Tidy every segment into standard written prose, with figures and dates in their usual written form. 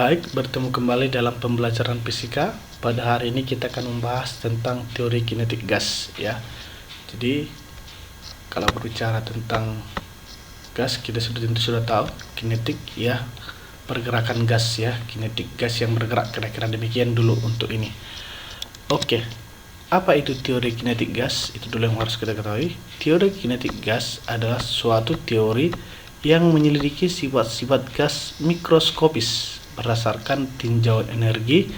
Baik, bertemu kembali dalam pembelajaran fisika. Pada hari ini kita akan membahas tentang teori kinetik gas ya. Jadi kalau berbicara tentang gas, kita tentu sudah tahu kinetik ya, pergerakan gas ya, kinetik gas yang bergerak, kira-kira demikian dulu untuk ini. Oke, apa itu teori kinetik gas? Itu dulu yang harus kita ketahui. Teori kinetik gas adalah suatu teori yang menyelidiki sifat-sifat gas mikroskopis berdasarkan tinjauan energi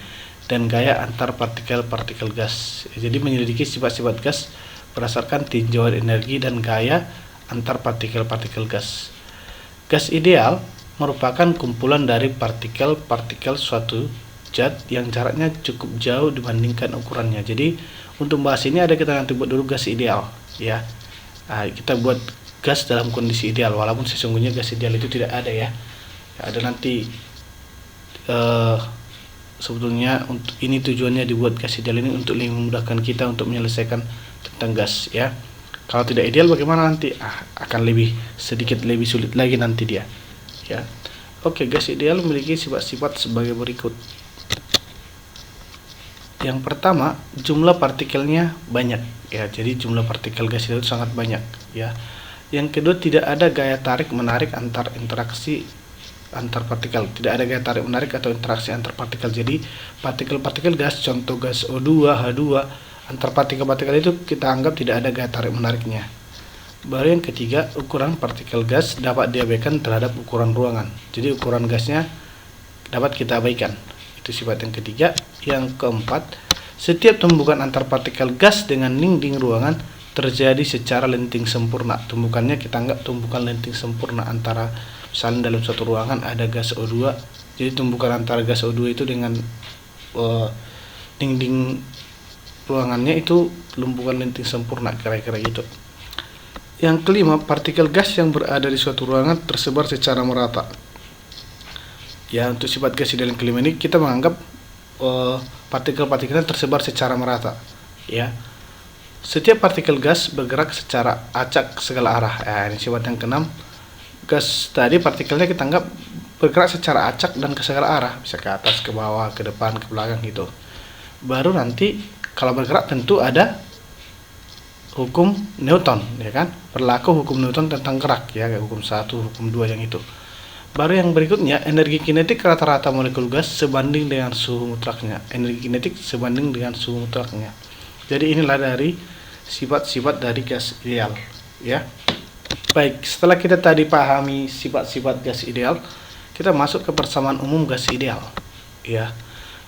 dan gaya antar partikel-partikel gas. Jadi menyelidiki sifat-sifat gas berdasarkan tinjauan energi dan gaya antar partikel-partikel gas. Gas ideal merupakan kumpulan dari partikel-partikel suatu zat yang jaraknya cukup jauh dibandingkan ukurannya. Jadi untuk bahas ini kita nanti buat dulu gas ideal ya. Kita buat gas dalam kondisi ideal, walaupun sesungguhnya gas ideal itu tidak ada ya. Ada nanti sebetulnya untuk ini tujuannya dibuat gas ideal ini untuk memudahkan kita untuk menyelesaikan tentang gas ya. Kalau tidak ideal bagaimana nanti? Akan sedikit lebih sulit lagi nanti dia ya. Oke, gas ideal memiliki sifat-sifat sebagai berikut. Yang pertama, jumlah partikelnya banyak ya. Jadi jumlah partikel gas itu sangat banyak ya. Yang kedua, tidak ada gaya tarik menarik antar interaksi antar partikel. Tidak ada gaya tarik menarik atau interaksi antar partikel. Jadi partikel-partikel gas, contoh gas O2, H2, antar partikel-partikel itu kita anggap tidak ada gaya tarik menariknya. Baru yang ketiga, ukuran partikel gas dapat diabaikan terhadap ukuran ruangan. Jadi ukuran gasnya dapat kita abaikan. Itu sifat yang ketiga. Yang keempat, setiap tumbukan antar partikel gas dengan dinding ruangan terjadi secara lenting sempurna. Tumbukannya kita anggap tumbukan lenting sempurna antara, misalnya dalam suatu ruangan ada gas O2, jadi tumbukan antara gas O2 itu dengan dinding ruangannya itu tumbukan lenting sempurna, kira-kira gitu. Yang kelima, partikel gas yang berada di suatu ruangan tersebar secara merata. Ya, untuk sifat gas ideal yang kelima ini kita menganggap partikel-partikelnya tersebar secara merata ya. Setiap partikel gas bergerak secara acak ke segala arah. Ini sifat yang keenam. Gas tadi partikelnya kita anggap bergerak secara acak dan ke segala arah, bisa ke atas, ke bawah, ke depan, ke belakang gitu. Baru nanti kalau bergerak tentu ada hukum Newton ya kan. Berlaku hukum Newton tentang gerak ya, hukum 1, hukum 2 yang itu. Baru yang berikutnya, energi kinetik rata-rata molekul gas sebanding dengan suhu mutlaknya. Energi kinetik sebanding dengan suhu mutlaknya. Jadi inilah dari sifat-sifat dari gas ideal ya. Baik, setelah kita tadi pahami sifat-sifat gas ideal, kita masuk ke persamaan umum gas ideal ya.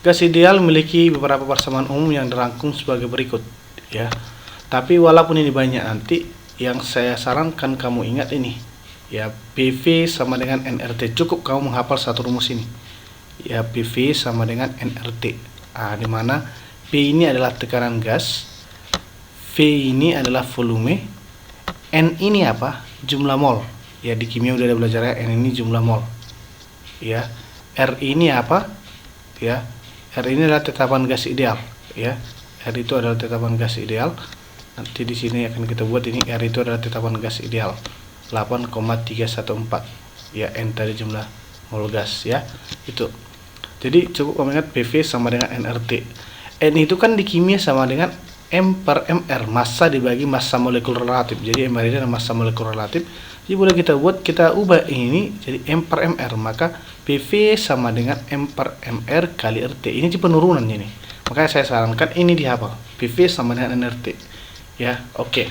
Gas ideal memiliki beberapa persamaan umum yang dirangkum sebagai berikut ya. Tapi walaupun ini banyak, nanti yang saya sarankan kamu ingat ini ya, PV sama dengan nRT. Cukup kamu menghafal satu rumus ini ya, PV sama dengan nRT. Di mana P ini adalah tekanan gas, V ini adalah volume, N ini apa? Jumlah mol ya. Di kimia udah ada belajar ya, N ini jumlah mol ya. R ini apa ya? R ini adalah tetapan gas ideal ya. R itu adalah tetapan gas ideal. Nanti di sini akan kita buat ini, R itu adalah tetapan gas ideal 8,314 ya. N tadi jumlah mol gas ya. Itu. Jadi cukup kamu ingat PV sama dengan nRT. N itu kan di kimia sama dengan M per Mr, massa dibagi massa molekul relatif. Jadi Mr ini adalah massa molekul relatif. Jadi boleh kita ubah ini jadi M per Mr, maka PV sama dengan M per Mr kali RT. Ini penurunan ini. Makanya saya sarankan ini dihafal. PV sama dengan nRT. Ya, oke.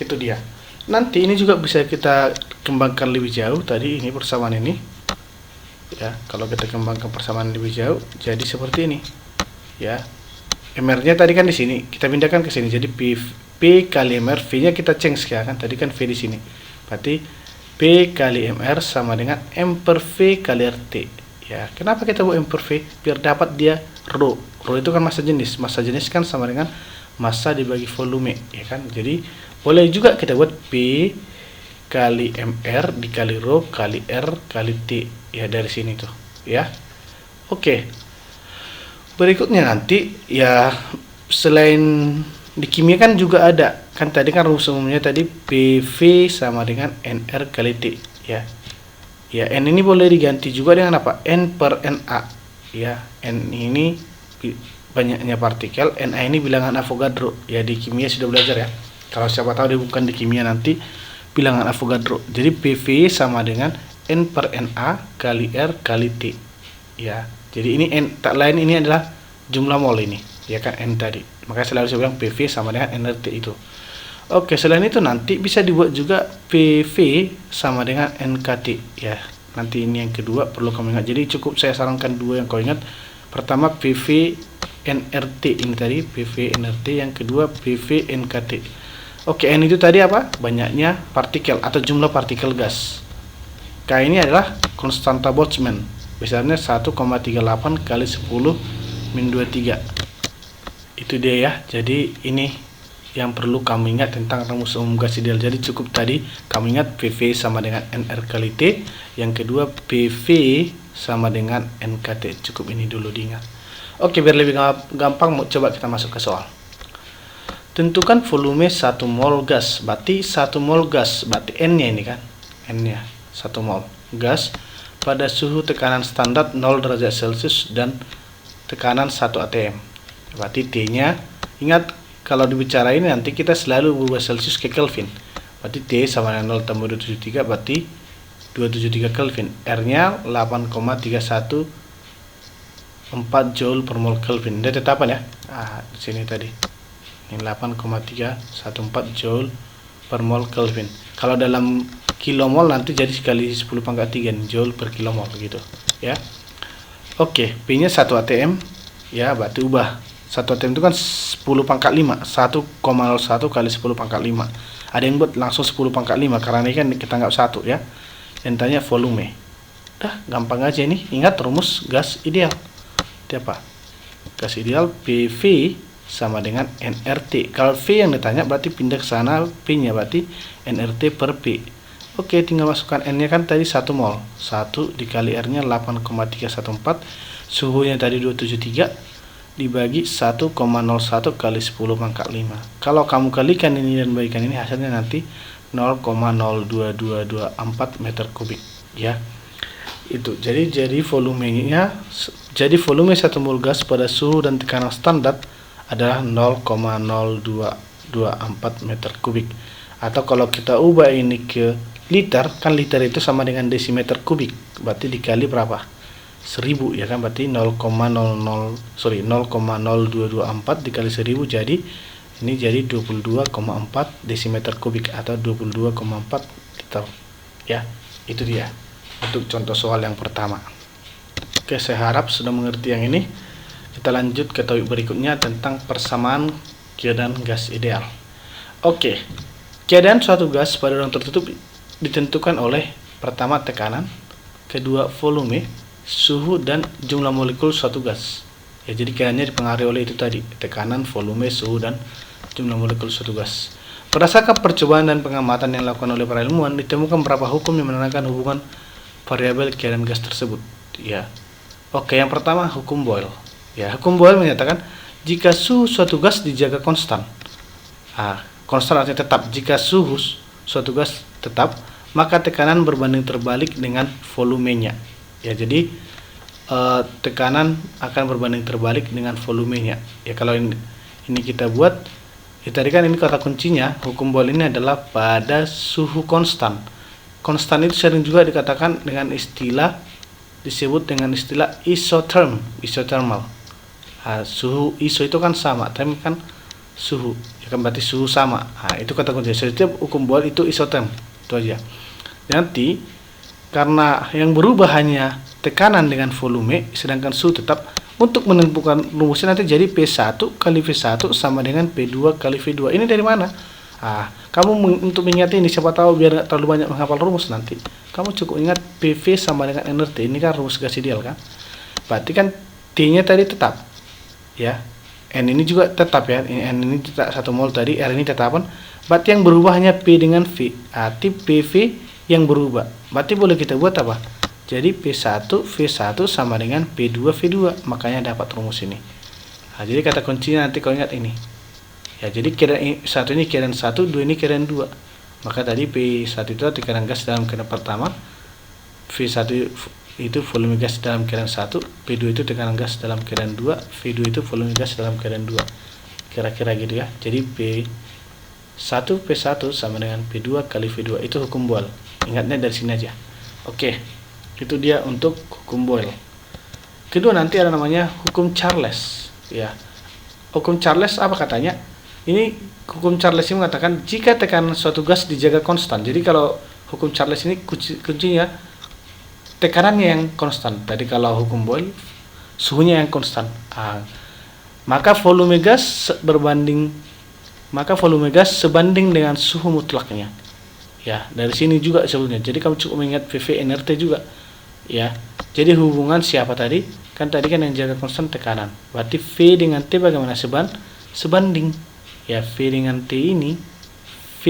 Itu dia. Nanti ini juga bisa kita kembangkan lebih jauh. Tadi ini persamaan ini. Ya, kalau kita kembangkan persamaan lebih jauh jadi seperti ini. Ya. MR-nya tadi kan di sini, kita pindahkan ke sini. Jadi P kali MR, V-nya kita change ya kan. Tadi kan V di sini. Berarti P kali MR sama dengan M per V kali RT. Ya, kenapa kita buat M per V? Biar dapat dia rho. Rho itu kan massa jenis. Massa jenis kan sama dengan massa dibagi volume, ya kan. Jadi boleh juga kita buat P kali MR dikali rho kali R kali T. Ya, dari sini tuh, ya. Oke. Berikutnya nanti ya, selain di kimia kan juga ada kan, tadi kan rumus umumnya tadi PV sama dengan NR kali T ya. Ya, N ini boleh diganti juga dengan apa? N per Na. Ya, N ini banyaknya partikel, Na ini bilangan Avogadro. Ya, di kimia sudah belajar ya. Kalau siapa tahu dia bukan di kimia nanti bilangan Avogadro. Jadi PV sama dengan N per Na kali R kali T. Ya, jadi ini N tak lain ini adalah jumlah mol ini, ya kan, N tadi. Makanya selalu saya bilang PV sama dengan nRT itu. Oke, selain itu nanti bisa dibuat juga PV sama dengan NKT ya. Nanti ini yang kedua perlu kamu ingat. Jadi cukup saya sarankan dua yang kau ingat. Pertama PV nRT ini tadi, PV nRT, yang kedua PV NKT. Oke, N itu tadi apa? Banyaknya partikel atau jumlah partikel gas. K ini adalah konstanta Boltzmann. Besarnya 1,38 kali 10⁻²3. Itu dia ya. Jadi ini yang perlu kamu ingat tentang rumus umum gas ideal. Jadi cukup tadi kamu ingat PV sama dengan NR kali T. Yang kedua PV sama dengan NKT. Cukup ini dulu diingat. Oke, biar lebih gampang coba kita masuk ke soal. Tentukan volume 1 mol gas. Berarti 1 mol gas, berarti N-nya ini kan. N-nya 1 mol gas pada suhu tekanan standar 0 derajat Celcius dan tekanan 1 atm. Berarti T-nya, ingat kalau dibicara ini nanti kita selalu berubah Celsius ke Kelvin. Berarti T sama dengan 0 tambah 273 berarti 273 Kelvin. R-nya 8,314 Joule per mol Kelvin. Dia tetapan ya. Di sini tadi. Ini 8,314 Joule per mol Kelvin. Kalau dalam kilomol nanti jadi sekali 10⁻³ Joule per kilomol gitu, ya. Oke, P-nya 1 atm. Ya, berarti ubah 1 atm itu kan 10⁻⁵, 1,01 kali 10⁻⁵. Ada yang buat langsung 10⁻⁵, karena ini kan kita anggap 1 ya. Yang tanya volume. Gampang aja ini. Ingat rumus gas ideal. Itu apa? Gas ideal PV sama dengan nRT. Kalau V yang ditanya berarti pindah ke sana, P-nya berarti nRT per P. Oke, tinggal masukkan N-nya kan tadi 1 mol. 1 dikali R-nya 8,314. Suhunya tadi 273. Dibagi 1,01 kali 10⁻⁵. Kalau kamu kalikan ini dan bagikan ini, hasilnya nanti 0,02224 meter kubik ya. Itu jadi volumenya, jadi volume 1 mol gas pada suhu dan tekanan standar adalah 0,0224 meter kubik. Atau kalau kita ubah ini ke liter, kan liter itu sama dengan desimeter kubik, berarti dikali berapa? 1000 ya kan, berarti 0,0224 dikali 1000 jadi ini jadi 22,4 desimeter kubik atau 22,4 liter ya. Itu dia untuk contoh soal yang pertama. Oke, saya harap sudah mengerti yang ini. Kita lanjut ke topik berikutnya tentang persamaan keadaan gas ideal. Oke, keadaan suatu gas pada ruang tertutup ditentukan oleh pertama tekanan, kedua volume, suhu dan jumlah molekul suatu gas. Ya, jadi keadaannya dipengaruhi oleh itu tadi, tekanan, volume, suhu dan jumlah molekul suatu gas. Berdasarkan percobaan dan pengamatan yang dilakukan oleh para ilmuwan, ditemukan beberapa hukum yang menerangkan hubungan variabel keadaan gas tersebut. Ya. Oke, yang pertama hukum Boyle. Ya, hukum Boyle menyatakan jika suhu suatu gas dijaga konstan. Konstan artinya tetap. Jika suhu suatu gas tetap, maka tekanan berbanding terbalik dengan volumenya. Ya, jadi tekanan akan berbanding terbalik dengan volumenya. Ya, kalau ini kita buat, ya tadi kan ini kata kuncinya, hukum Boyle ini adalah pada suhu konstan. Konstan itu sering juga dikatakan dengan istilah, disebut dengan istilah isothermal. Suhu iso itu kan sama, tapi kan suhu, ya kan berarti suhu sama. Itu kata kunci. Setiap hukum Boyle itu isotherm, itu aja. Nanti karena yang berubah hanya tekanan dengan volume, sedangkan suhu tetap, untuk menentukan rumusnya nanti jadi P1 kali V1 sama dengan P2 kali V2. Ini dari mana? Kamu untuk mengingat ini, siapa tahu biar nggak terlalu banyak menghafal rumus nanti, kamu cukup ingat PV sama dengan nRT. Ini kan rumus gas ideal kan. Berarti kan T-nya tadi tetap. Ya. N ini juga tetap ya. N ini tetap 1 mol tadi, R ini tetapan. Berarti yang berubah hanya P dengan V. Arti PV yang berubah. Berarti boleh kita buat apa? Jadi P1 V1 sama dengan P2 V2. Makanya dapat rumus ini. Jadi kata kuncinya nanti kau ingat ini. Ya, jadi keadaan 1 ini keadaan 1, 2 ini keadaan 2. Maka tadi P1 itu tekanan gas dalam keadaan pertama, V1 itu volume gas dalam keadaan 1, P2 itu tekanan gas dalam keadaan 2, V2 itu volume gas dalam keadaan 2. Kira-kira gitu ya. Jadi P1 sama dengan P2 kali V2, itu hukum Boyle. Ingatnya dari sini aja. Oke, itu dia untuk hukum Boyle. Kedua nanti ada namanya hukum Charles, ya. Hukum Charles apa katanya? Ini hukum Charles ini mengatakan jika tekanan suatu gas dijaga konstan. Jadi kalau hukum Charles ini kuncinya tekanannya yang konstan. Tadi kalau hukum Boyle suhunya yang konstan. Maka volume gas sebanding dengan suhu mutlaknya. Ya, dari sini juga sebetulnya. Jadi kamu cukup mengingat VV NRT juga. Ya. Jadi hubungan siapa tadi? Kan tadi kan yang jaga konstan tekanan. Berarti V dengan T bagaimana sebanding. Ya, V dengan T ini V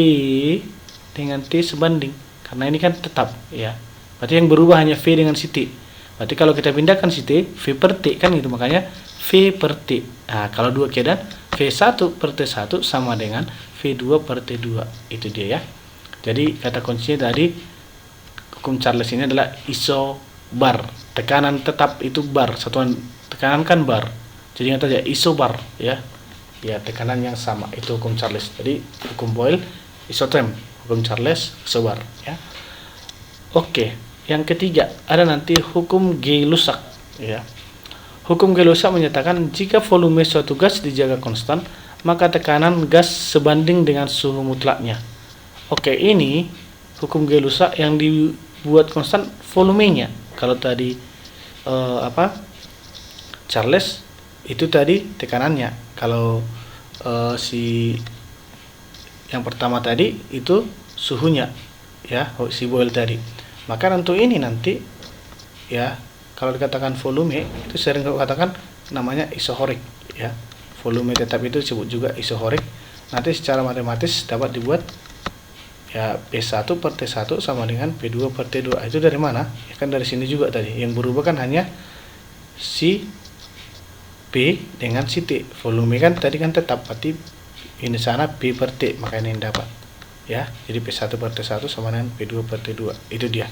dengan T sebanding. Karena ini kan tetap, ya. Berarti yang berubah hanya V dengan si T. Berarti kalau kita pindahkan si T, V per T kan gitu, makanya V per T. Nah, kalau dua keadaan V1 per T1 sama dengan V2 per T2. Itu dia ya. Jadi kata kuncinya tadi hukum Charles ini adalah isobar. Tekanan tetap itu bar, satuan tekanan kan bar. Jadi ingat aja isobar ya. Ya, tekanan yang sama itu hukum Charles. Jadi hukum Boyle isotherm, hukum Charles isobar ya. Oke, yang ketiga ada nanti hukum Gay-Lussac ya. Hukum Gay-Lussac menyatakan jika volume suatu gas dijaga konstan, maka tekanan gas sebanding dengan suhu mutlaknya. Oke, ini hukum Gay-Lussac yang dibuat konstan volumenya. Kalau tadi Charles itu tadi tekanannya. Kalau si yang pertama tadi itu suhunya ya, si Boyle tadi. Maka untuk ini nanti ya, kalau dikatakan volume itu sering katakan namanya isohorik ya. Volume tetap itu disebut juga isohorik. Nanti secara matematis dapat dibuat ya P1 per T1 sama dengan P2 per T2. Itu dari mana? Ya kan dari sini juga tadi. Yang berubah kan hanya si P dengan si T. Volume kan tadi kan tetap, berarti ini sana P per T, makanya ini dapat. Ya, jadi P1 per T1 sama dengan P2 per T2. Itu dia.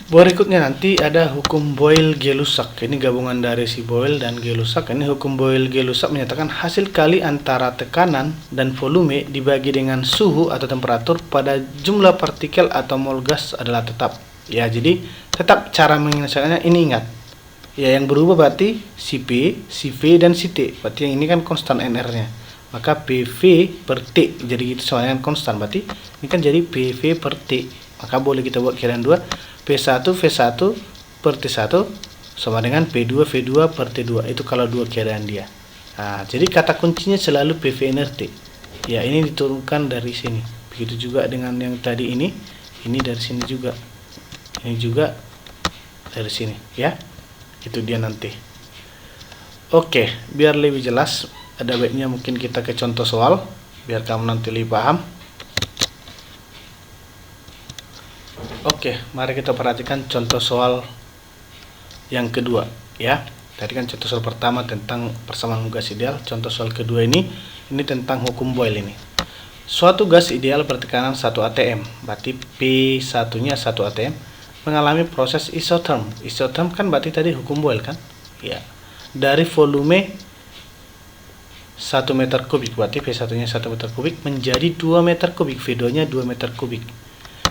Berikutnya nanti ada hukum Boyle-Gay-Lussac. Ini gabungan dari si Boyle dan Gay-Lussac. Ini hukum Boyle-Gay-Lussac menyatakan hasil kali antara tekanan dan volume dibagi dengan suhu atau temperatur pada jumlah partikel atau mol gas adalah tetap. Ya, jadi tetap cara menyelesaikannya ini ingat. Ya, yang berubah berarti si P, si V dan si T. Berarti yang ini kan konstan NR-nya. Maka PV per T jadi itu sama dengan konstan. Berarti ini kan jadi PV per T. Maka boleh kita buat keadaan 2 P1 V1 per T1 sama dengan P2 V2 per T2. Itu kalau dua keadaan dia. Nah, jadi kata kuncinya selalu PV NRT. Ya, ini diturunkan dari sini. Begitu juga dengan yang tadi ini dari sini juga. Ini juga dari sini, ya. Itu dia nanti. Oke, biar lebih jelas, ada baiknya mungkin kita ke contoh soal biar kamu nanti lebih paham. Oke, mari kita perhatikan contoh soal yang kedua ya. Tadi kan contoh soal pertama tentang persamaan gas ideal. Contoh soal kedua ini tentang hukum Boyle ini. Suatu gas ideal bertekanan 1 atm, berarti P1-nya 1 atm, mengalami proses isotherm. Isotherm kan berarti tadi hukum Boyle kan? Ya. Dari volume 1 meter kubik, berarti V1-nya 1 meter kubik menjadi 2 meter kubik, V2-nya 2 meter kubik.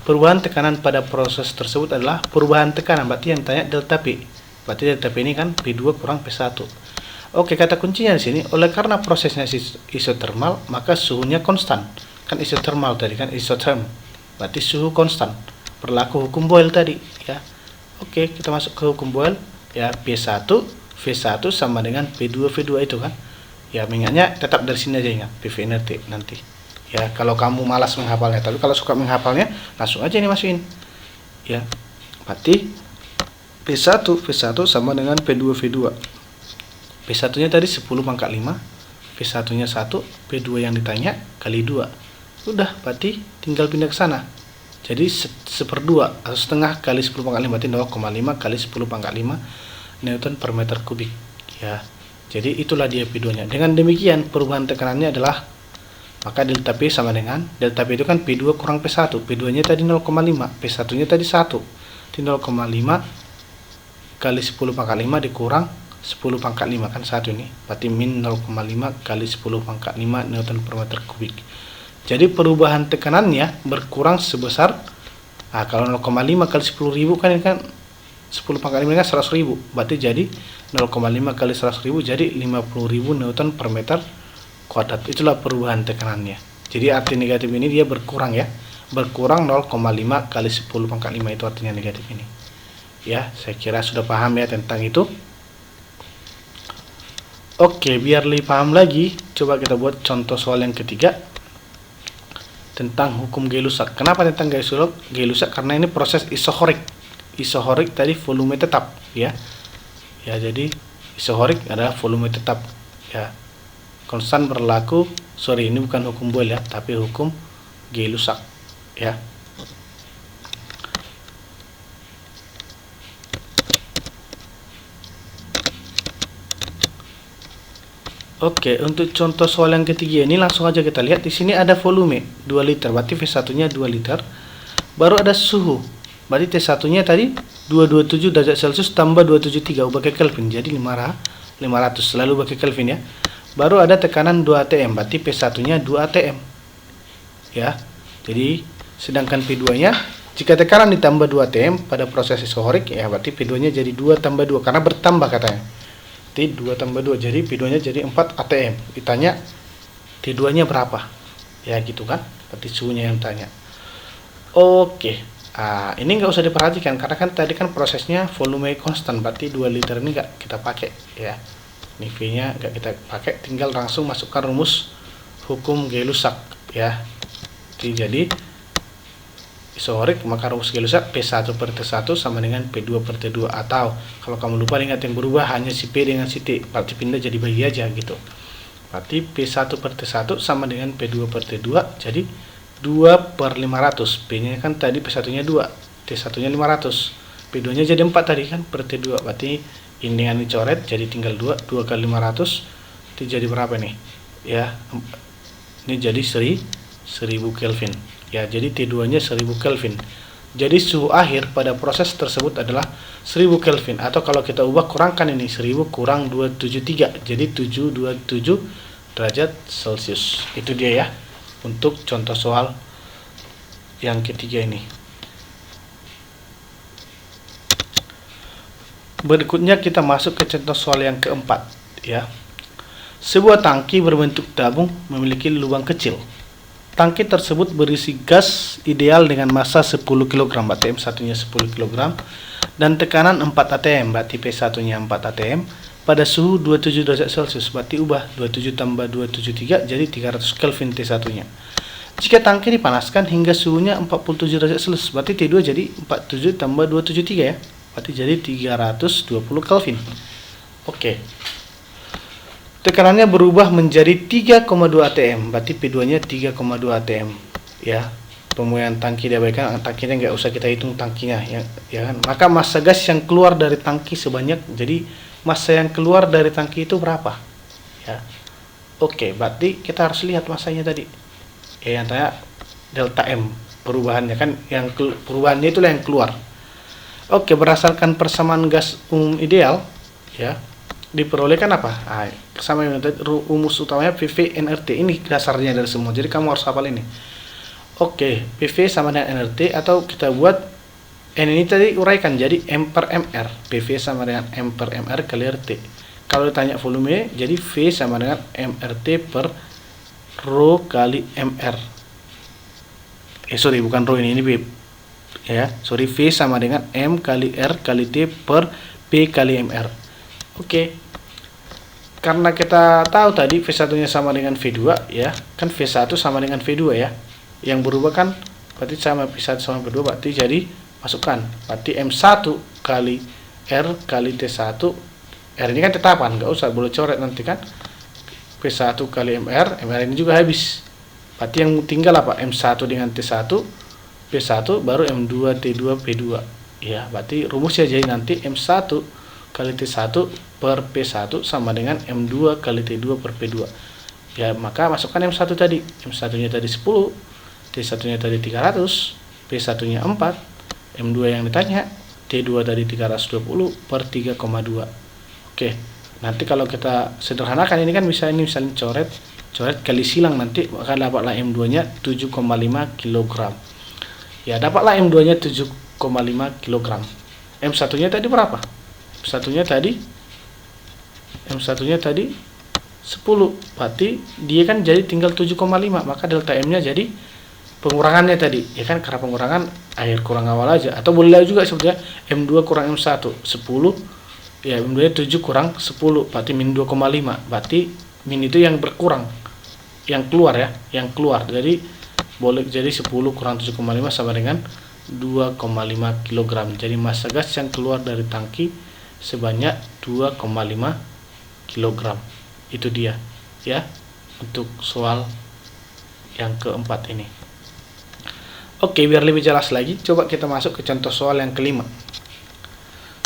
Perubahan tekanan pada proses tersebut adalah perubahan tekanan, berarti yang tanya delta P. Berarti delta P ini kan P2 kurang P1. Oke, kata kuncinya di sini, oleh karena prosesnya isothermal, maka suhunya konstan. Kan isothermal tadi kan isotherm. Berarti suhu konstan. Berlaku hukum Boyle tadi, ya. Oke, kita masuk ke hukum Boyle. Ya, P1 V1 sama dengan P2 V2 itu kan. Ya, mengingatnya tetap dari sini aja ingat, PV NRT nanti. Ya, kalau kamu malas menghafalnya, tapi kalau suka menghafalnya, langsung aja ini masukin. Ya, berarti P1 V1 sama dengan P2 V2. P1-nya tadi 10 pangkat 5, V1-nya 1, P2 yang ditanya kali 2. Udah, berarti tinggal pindah ke sana. Jadi 1/2 atau setengah kali 10 pangkat 5, berarti 0,5 kali 10 pangkat 5 Newton per meter kubik. Ya. Jadi itulah dia P2-nya. Dengan demikian perubahan tekanannya adalah maka delta P sama dengan, delta P itu kan P2 kurang P1, P2 nya tadi 0,5, P1 nya tadi 1, di 0,5 kali 10 pangkat 5 dikurang 10 pangkat 5 kan 1 ini, berarti min 0,5 kali 10 pangkat 5 Newton per meter kubik. Jadi perubahan tekanannya berkurang sebesar, kalau 0,5 kali 10.000 kan ini kan 10 pangkat 5 kan 100.000, berarti jadi 0,5 kali 100.000 jadi 50.000 Newton per meter kuadrat. Itulah perubahan tekanannya. Jadi arti negatif ini dia berkurang ya, berkurang 0,5 kali 10 pangkat 5, itu artinya negatif ini ya. Saya kira sudah paham ya tentang itu. Oke, biar lebih paham lagi, coba kita buat contoh soal yang ketiga tentang hukum Gay-Lussac. Kenapa tentang Gay-Lussac? Karena ini proses isohorik. Isohorik tadi volume tetap ya. Ya, jadi isohorik adalah volume tetap ya. Konstan berlaku, sorry ini bukan hukum Boyle ya, tapi hukum Gay-Lussac ya. Oke, untuk contoh soal yang ketiga ini langsung aja kita lihat. Di sini ada volume 2 liter, berarti V1-nya 2 liter. Baru ada suhu, berarti T1-nya tadi 227 derajat Celcius tambah 273 ubah ke Kelvin, jadi 500, selalu ubah ke Kelvin ya. Baru ada tekanan 2 atm, berarti P1-nya 2 atm ya. Jadi sedangkan P2-nya, jika tekanan ditambah 2 atm pada proses isohorik ya, berarti P2-nya jadi 2 tambah 2 karena bertambah katanya. T2 tambah 2, jadi P2-nya jadi 4 atm. Ditanya T2-nya berapa ya, gitu kan, berarti suhunya yang tanya. Oke, ini nggak usah diperhatikan karena kan tadi kan prosesnya volume konstan, berarti 2 liter ini nggak kita pakai ya. Ini V-nya nggak kita pakai, tinggal langsung masukkan rumus hukum Gay-Lussac ya. Jadi isohorik, maka rumus Gay-Lussac P1 per T1 sama dengan P2 per T2, atau kalau kamu lupa ingat yang berubah hanya si P dengan si T, berarti pindah jadi bagi aja gitu. Berarti P1 per T1 sama dengan P2 per T2, jadi 2 per 500. P nya kan tadi P1 nya 2, T1 nya 500, P2 nya jadi 4 tadi kan per T2, berarti ini dengan dicoret jadi tinggal 2 kali 500 itu jadi berapa nih ya, ini jadi 1000 Kelvin ya. Jadi T2 nya 1000 Kelvin, jadi suhu akhir pada proses tersebut adalah 1000 Kelvin, atau kalau kita ubah kurangkan ini 1000 kurang 273 jadi 727 derajat Celcius. Itu dia ya untuk contoh soal yang ketiga ini. Berikutnya kita masuk ke contoh soal yang keempat ya. Sebuah tangki berbentuk tabung memiliki lubang kecil. Tangki tersebut berisi gas ideal dengan massa 10 kg, berarti M1-nya 10 kg, dan tekanan 4 atm, berarti P1-nya 4 atm, pada suhu 27 derajat Celcius, berarti ubah 27 tambah 273 jadi 300 Kelvin T1-nya. Jika tangki dipanaskan hingga suhunya 47 derajat Celcius, berarti T2 jadi 47 tambah 273 ya, berarti jadi 320 Kelvin. Oke. Tekanannya berubah menjadi 3,2 atm, berarti P2-nya 3,2 atm ya. Pemuaian tangki diabaikan, tangkinya nggak usah kita hitung tangkinya ya kan. Maka massa gas yang keluar dari tangki sebanyak, jadi massa yang keluar dari tangki itu berapa ya. Oke, berarti kita harus lihat massanya tadi ya, yang tanya delta M perubahannya kan, yang perubahannya itulah yang keluar. Oke, berdasarkan persamaan gas umum ideal ya, diperolehkan apa? Kesamaan rumus utamanya PV nRT. Ini dasarnya dari semua, jadi kamu harus hafal ini. Oke, PV sama dengan nRT, atau kita buat N ini tadi uraikan jadi M per MR. PV sama dengan M per MR kali RT. Kalau ditanya volume, jadi V sama dengan MRT per Rho kali MR. Sorry, bukan Rho, ini B ya. Sorry, V sama dengan M kali R kali T per P kali MR. Oke. Karena kita tahu tadi V1-nya sama dengan V2 ya, kan V1 sama dengan V2 ya. Yang berubah kan berarti sama V1 sama V2, berarti jadi masukkan, berarti M1 kali R kali T1. R ini kan tetapan, nggak usah boleh coret nanti kan. P1 kali MR, MR ini juga habis. Berarti yang tinggal apa? M1 dengan T1, P1 baru M2 T2 P2 ya. Berarti rumusnya jadi nanti M1 kali T1 per P1 sama dengan M2 kali T2 per P2. Ya, maka masukkan M1 tadi. M1 nya tadi 10, T1 nya tadi 300, P1 nya 4, M2 yang ditanya, T2 tadi 320 per 3,2. Oke, nanti kalau kita sederhanakan ini kan bisa, ini misalnya coret kali silang, nanti maka dapatlah M2 nya 7,5 kg. Ya, dapatlah M2 nya 7,5 kg. M1 nya tadi berapa? M1 nya tadi 10, berarti dia kan jadi tinggal 7,5, maka delta M nya jadi pengurangannya tadi, ya kan, karena pengurangan akhir kurang awal aja, atau boleh juga sebetulnya M2 kurang M1 10, ya M2 nya 7 kurang 10, berarti min 2,5, berarti min itu yang berkurang, yang keluar ya, yang keluar, jadi boleh jadi 10 kurang 7,5 sama dengan 2,5 kg. Jadi massa gas yang keluar dari tangki sebanyak 2,5 kg. Itu dia ya untuk soal yang keempat ini. Oke, biar lebih jelas lagi, coba kita masuk ke contoh soal yang kelima.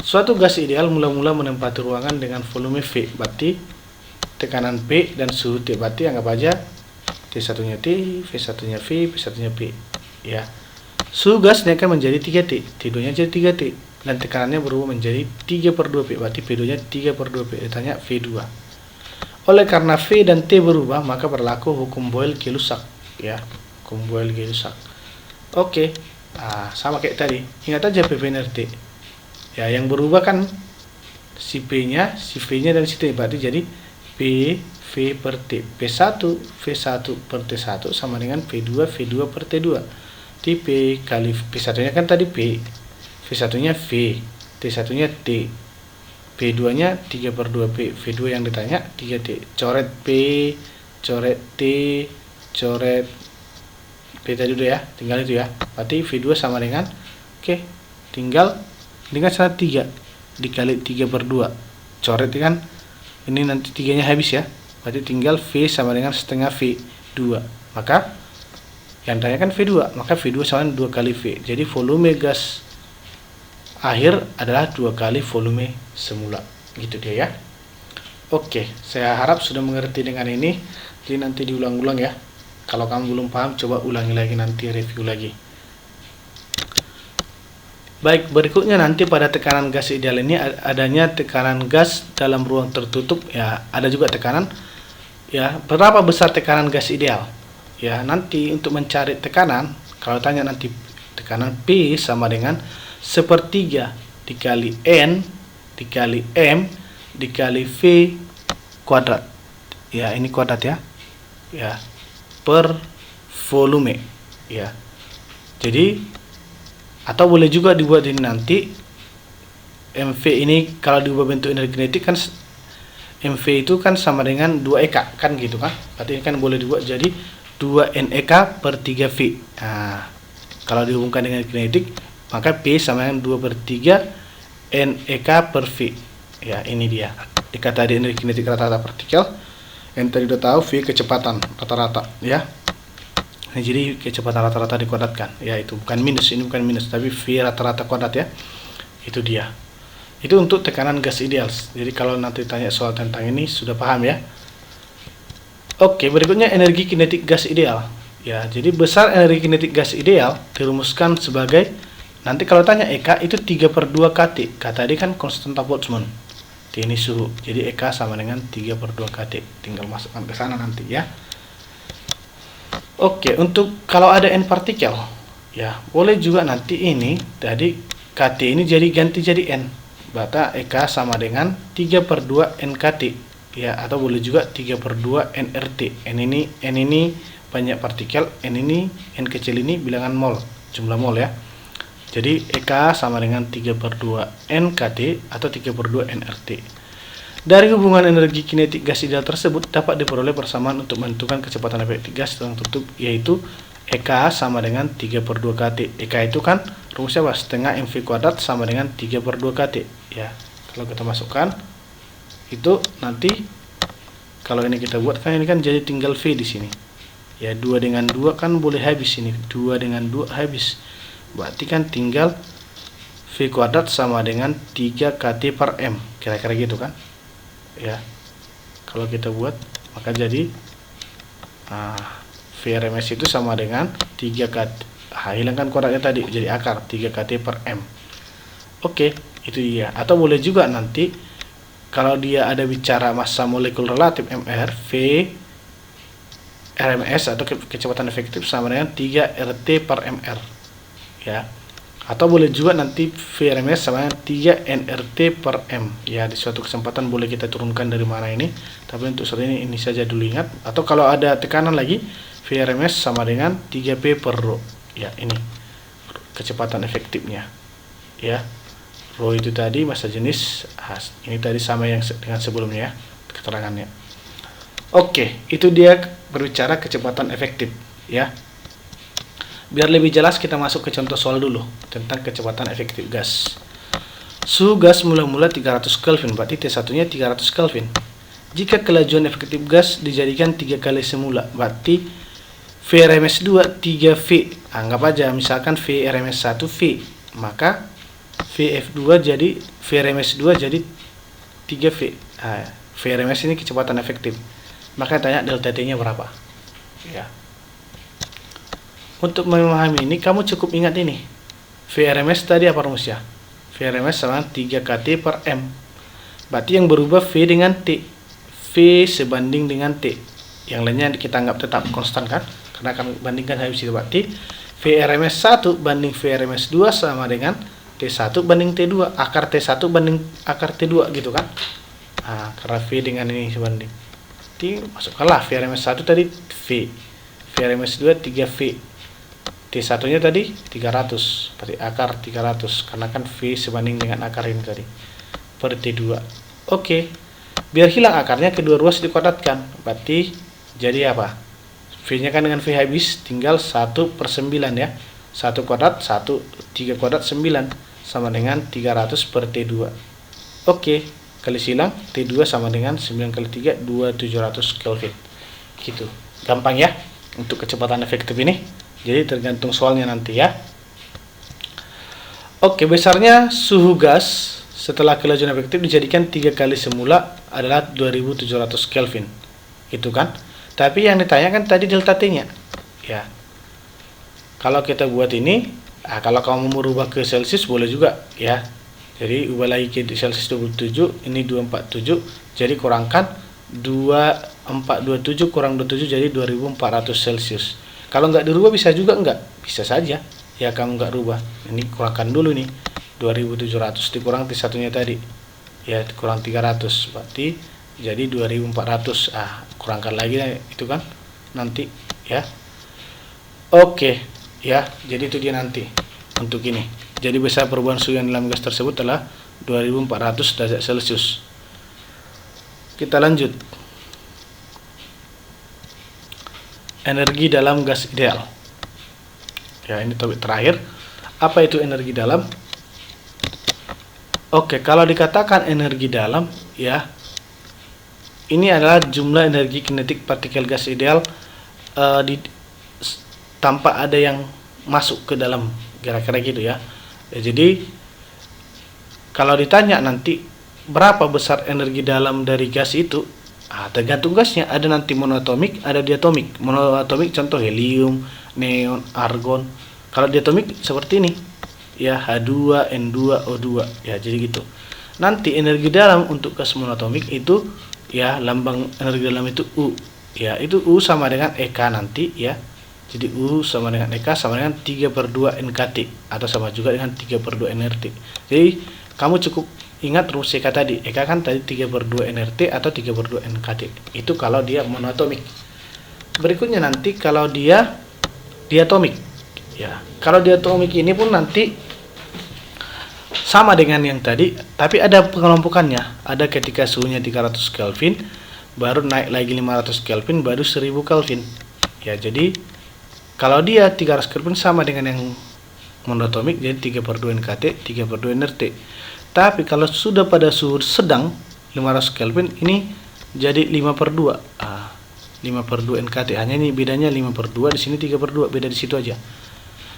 Suatu gas ideal mula-mula menempati ruangan dengan volume V, berarti tekanan P dan suhu T, berarti anggap aja T1 nya T, V1 nya V, P1 nya P ya. Suhu gas akan menjadi 3T, T2 nya jadi 3T, dan tekanannya berubah menjadi 3/2P, berarti P2 nya 3/2P, ditanya V2. Oleh karena V dan T berubah, maka berlaku hukum Boyle-Gay-Lussac ya, hukum Boyle-Gay-Lussac. Oke, sama kayak tadi, ingat aja P NRT ya, yang berubah kan si P nya, si V nya, dan si T, berarti jadi P V per T, P1 V1 per T1 sama dengan V2 V2 per T2, di P kali P1 nya kan tadi P, V1 nya V, T1 nya T, P2 nya 3/2P, V2 yang ditanya 3T, coret P, coret T, coret P tadi udah ya, tinggal itu ya, berarti V2 sama dengan, oke, tinggal dengan sana 3 dikali 3/2, coret kan, ini nanti 3 nya habis ya, berarti tinggal V sama dengan setengah V2, maka yang ditanya kan V2, maka V2 sama dengan 2 kali V, jadi volume gas akhir adalah 2 kali volume semula, gitu dia ya. Oke, saya harap sudah mengerti dengan ini, jadi nanti diulang-ulang ya. Kalau kamu belum paham, coba ulangi lagi, nanti review lagi. Baik, berikutnya nanti pada tekanan gas ideal ini adanya tekanan gas dalam ruang tertutup ya, ada juga tekanan ya. Berapa besar tekanan gas ideal? Ya, nanti untuk mencari tekanan, kalau tanya nanti tekanan P sama dengan 1/3 dikali N dikali M dikali V kuadrat ya, ini kuadrat ya, ya, per volume ya. Jadi atau boleh juga dibuat ini nanti MV ini, kalau diubah bentuk energi kinetik kan MV itu kan sama dengan 2EK kan gitu kan, berarti ini kan boleh dibuat jadi 2NEK per 3V. Nah, kalau dihubungkan dengan kinetik, maka P sama dengan 2/3 NEK per V ya, ini dia EK tadi energi kinetik rata-rata partikel, yang tadi udah tahu V kecepatan rata-rata ya. Nah, jadi kecepatan rata-rata dikuadratkan ya, itu bukan minus, ini bukan minus, tapi V rata-rata kuadrat ya, itu dia. Itu untuk tekanan gas ideal. Jadi kalau nanti tanya soal tentang ini sudah paham ya. Oke, berikutnya energi kinetik gas ideal ya. Jadi besar energi kinetik gas ideal dirumuskan sebagai, nanti kalau tanya EK itu 3/2 kT. K tadi kan konstanta Boltzmann, T ini suhu, jadi EK sama dengan 3/2 kT. Tinggal masukkan ke sana nanti ya. Oke, untuk kalau ada N partikel ya, boleh juga nanti ini tadi KT ini ganti jadi N, berarti EK sama dengan 3/2 NKT ya, atau boleh juga 3/2 NRT. N ini banyak partikel, N kecil ini bilangan mol, jumlah mol ya. Jadi EK sama dengan 3/2 NKT atau 3/2 NRT. Dari hubungan energi kinetik gas ideal tersebut dapat diperoleh persamaan untuk menentukan kecepatan efektif gas dalam tertutup, yaitu EK sama dengan 3/2 kT. EK itu kan rumusnya setengah MV kuadrat sama dengan 3/2 kT ya. Kalau kita masukkan itu nanti, kalau ini kita buat kan, ini kan jadi tinggal V di sini ya, 2 dengan 2 kan boleh habis, ini 2 dengan 2 habis, berarti kan tinggal V kuadrat sama dengan 3 kT per M, kira-kira gitu kan ya. Kalau kita buat, maka jadi VRMS itu sama dengan 3 kT. Hilangkan kuadratnya tadi jadi akar 3 kT per M. Oke, itu dia. Atau boleh juga nanti kalau dia ada bicara massa molekul relatif MR, V RMS atau kecepatan efektif sama dengan 3 RT per MR, ya. Atau boleh juga nanti VRMS sama dengan 3 nRT per M, ya. Di suatu kesempatan boleh kita turunkan dari mana ini, tapi untuk saat ini saja dulu ingat. Atau kalau ada tekanan lagi, VRMS sama dengan 3P per rho, ya. Ini kecepatan efektifnya, ya. Rho itu tadi massa jenis, ini tadi sama yang dengan sebelumnya, ya, keterangannya. Oke, itu dia berbicara kecepatan efektif, ya. Biar lebih jelas kita masuk ke contoh soal dulu tentang kecepatan efektif gas. Suhu gas mula-mula 300 Kelvin, berarti T1-nya 300 Kelvin. Jika kelajuan efektif gas dijadikan 3 kali semula, berarti VRMS2 3V. Anggap aja misalkan VRMS1 V, maka VF2 jadi VRMS2 jadi 3V. VRMS ini kecepatan efektif. Maka tanya delta T-nya berapa? Ya. Untuk memahami ini, kamu cukup ingat ini. VRMS tadi apa rumusnya? VRMS sama 3 kT per M. Berarti yang berubah V dengan T. V sebanding dengan T. Yang lainnya kita anggap tetap konstan kan? Karena kami bandingkan habis itu. Berarti VRMS 1 banding VRMS 2 sama dengan T1 banding T2. Akar T1 banding akar T2 gitu kan? Karena V dengan ini sebanding. Jadi masukkanlah VRMS 1 tadi V. VRMS 2 3V. T1-nya tadi 300, berarti akar 300, karena kan V sebanding dengan akar ini tadi, per T2. Oke, biar hilang akarnya, kedua ruas dikuadratkan, berarti jadi apa? V-nya kan dengan V habis, tinggal 1/9 ya. 1 kuadrat, 1, 3 kuadrat, 9, sama dengan 300 per T2. Oke, kali silang, T2 sama dengan 9 kali 3, 2700 Kelvin. Gitu, gampang ya, untuk kecepatan efektif ini. Jadi tergantung soalnya nanti ya. Oke, besarnya suhu gas setelah kelajuan efektif dijadikan 3 kali semula adalah 2700 Kelvin. Itu kan. Tapi yang ditanyakan tadi delta T-nya. Ya. Kalau kita buat ini, kalau kamu merubah ke Celsius boleh juga ya. Jadi ubah lagi ke Celsius 27, ini 247, jadi kurangkan 2427 kurang 27 jadi 2400 Celsius. Kalau nggak dirubah bisa juga nggak, bisa saja ya kamu nggak rubah. Ini kurangkan dulu nih, 2700 dikurang T1-nya tadi, ya kurang 300, berarti jadi 2400. Kurangkan lagi itu kan nanti ya. Oke ya, jadi itu dia nanti untuk ini. Jadi besar perubahan suhu yang dalam gas tersebut adalah 2400 derajat Celcius. Kita lanjut. Energi dalam gas ideal. Ya, ini topik terakhir. Apa itu energi dalam? Oke, kalau dikatakan energi dalam, ya, ini adalah jumlah energi kinetik partikel gas ideal tanpa ada yang masuk ke dalam, kira-kira gitu ya. Jadi kalau ditanya nanti berapa besar energi dalam dari gas itu, tergantung gasnya. Ada nanti monoatomik, ada diatomik. Monoatomik contoh helium, neon, argon. Kalau diatomik seperti ini, ya H2, N2, O2, ya jadi gitu. Nanti energi dalam untuk gas monoatomik itu, ya lambang energi dalam itu U, ya itu U sama dengan EK nanti, ya. Jadi U sama dengan EK sama dengan 3/2 NKT atau sama juga dengan 3/2 nRT. Jadi kamu cukup ingat rumus EK tadi. EK kan tadi 3/2 nRT atau 3/2 NKT. Itu kalau dia monoatomik. Berikutnya nanti kalau dia diatomik. Ya, kalau diatomik ini pun nanti sama dengan yang tadi, tapi ada pengelompokannya. Ada ketika suhunya 300 Kelvin, baru naik lagi 500 Kelvin, baru 1000 Kelvin. Ya, jadi kalau dia 300 Kelvin sama dengan yang monoatomik, jadi 3/2 NKT, 3/2 nRT. Tapi kalau sudah pada suhu sedang 500 Kelvin, ini jadi 5/2. 5/2 NKT. Hanya ini bedanya 5/2, di sini 3/2, beda di situ aja.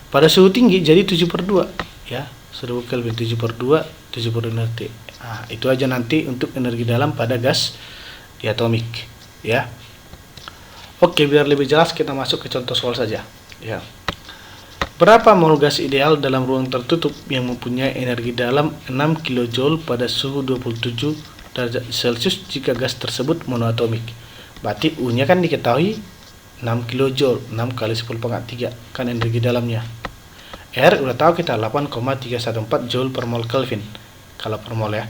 Pada suhu tinggi jadi 7/2, ya. 1000 Kelvin 7/2, 7/2 nRT. Itu aja nanti untuk energi dalam pada gas diatomik, ya. Oke, biar lebih jelas kita masuk ke contoh soal saja. Ya. Berapa mol gas ideal dalam ruang tertutup yang mempunyai energi dalam 6 kJ pada suhu 27 derajat Celcius jika gas tersebut monoatomik? Berarti U-nya kan diketahui 6 kJ, 6 kali 10⁻³ kan energi dalamnya. R udah tahu kita 8,314 Joule per mol Kelvin kalau per mol ya.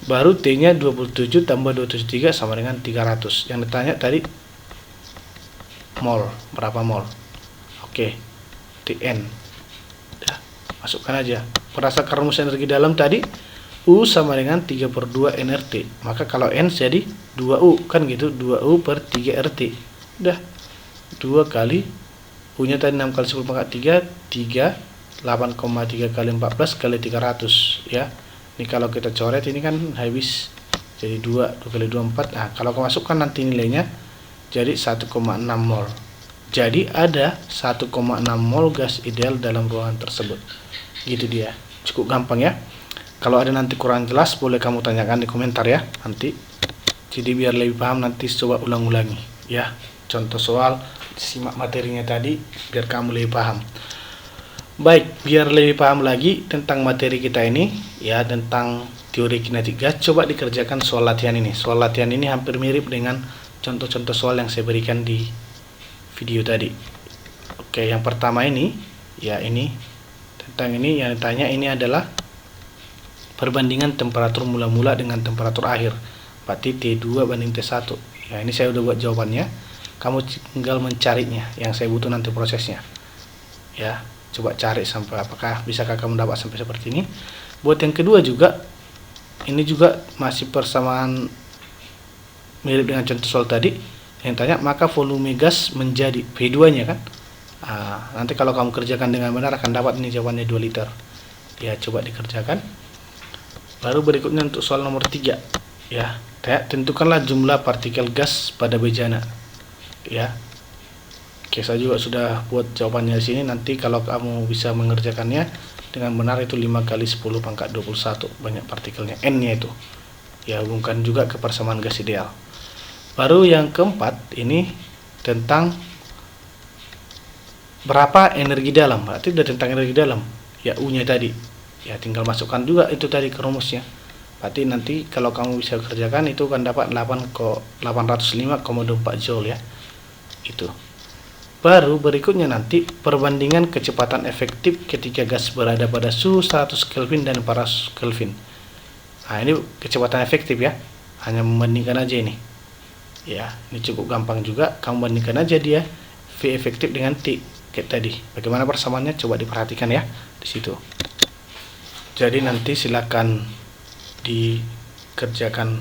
Baru T-nya 27 tambah 273 sama dengan 300. Yang ditanya tadi mol, berapa mol? Oke, Tn. Dah, masukkan aja. Berdasarkan rumus energi dalam tadi, U sama dengan 3/2 nRT. Maka kalau N jadi 2U, kan gitu, 2U per 3RT. Udah, 2 kali U-nya tadi 6 kali 10⁻³ 3, 8,3 kali 14 kali 300 ya. Ini kalau kita coret ini kan habis jadi 2 kali 2 4. Nah, kalau masukkan nanti nilainya jadi 1,6 mol. Jadi ada 1,6 mol gas ideal dalam ruangan tersebut. Gitu dia. Cukup gampang ya. Kalau ada nanti kurang jelas boleh kamu tanyakan di komentar ya nanti. Jadi biar lebih paham nanti coba ulang-ulangi ya. Contoh soal, simak materinya tadi biar kamu lebih paham. Baik, biar lebih paham lagi tentang materi kita ini ya, tentang teori kinetik gas, coba dikerjakan soal latihan ini. Soal latihan ini hampir mirip dengan contoh-contoh soal yang saya berikan di video tadi. Oke, yang pertama ini ya, ini tentang ini yang ditanya ini adalah perbandingan temperatur mula-mula dengan temperatur akhir. Berarti T2 banding T1. Ya, ini saya udah buat jawabannya. Kamu tinggal mencarinya, yang saya butuh nanti prosesnya. Ya, coba cari sampai apakah bisakah kamu dapat sampai seperti ini. Buat yang kedua juga, ini juga masih persamaan mirip dengan contoh soal tadi. Yang tanya, maka volume gas menjadi V2-nya kan. Nanti kalau kamu kerjakan dengan benar akan dapat ini jawabannya 2 liter. Ya, coba dikerjakan. Baru berikutnya untuk soal nomor 3. Ya, tentukanlah jumlah partikel gas pada bejana. Ya. Oke, saya juga sudah buat jawabannya di sini. Nanti kalau kamu bisa mengerjakannya dengan benar itu 5 kali 10⁻21 banyak partikelnya, N-nya itu. Ya, hubungkan juga ke persamaan gas ideal. Baru yang keempat ini tentang berapa energi dalam. Berarti udah tentang energi dalam. Ya, U-nya tadi. Ya, tinggal masukkan juga itu tadi ke rumusnya. Berarti nanti kalau kamu bisa kerjakan itu akan dapat 805,24 Joule ya. Itu. Baru berikutnya nanti perbandingan kecepatan efektif ketika gas berada pada suhu 100 Kelvin dan 400 Kelvin. Nah, ini kecepatan efektif ya. Hanya membandingkan aja ini. Ya, ini cukup gampang juga. Kamu bandingkan aja dia V efektif dengan T kayak tadi. Bagaimana persamaannya coba diperhatikan ya di situ. Jadi nanti silakan dikerjakan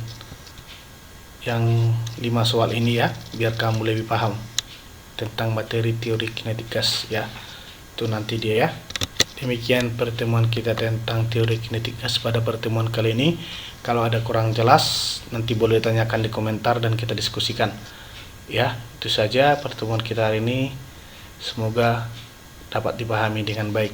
yang 5 soal ini ya, biar kamu lebih paham tentang materi teori kinetik gas ya. Itu nanti dia ya. Demikian pertemuan kita tentang teori kinetik gas pada pertemuan kali ini. Kalau ada kurang jelas nanti boleh tanyakan di komentar dan kita diskusikan. Ya, itu saja pertemuan kita hari ini. Semoga dapat dipahami dengan baik.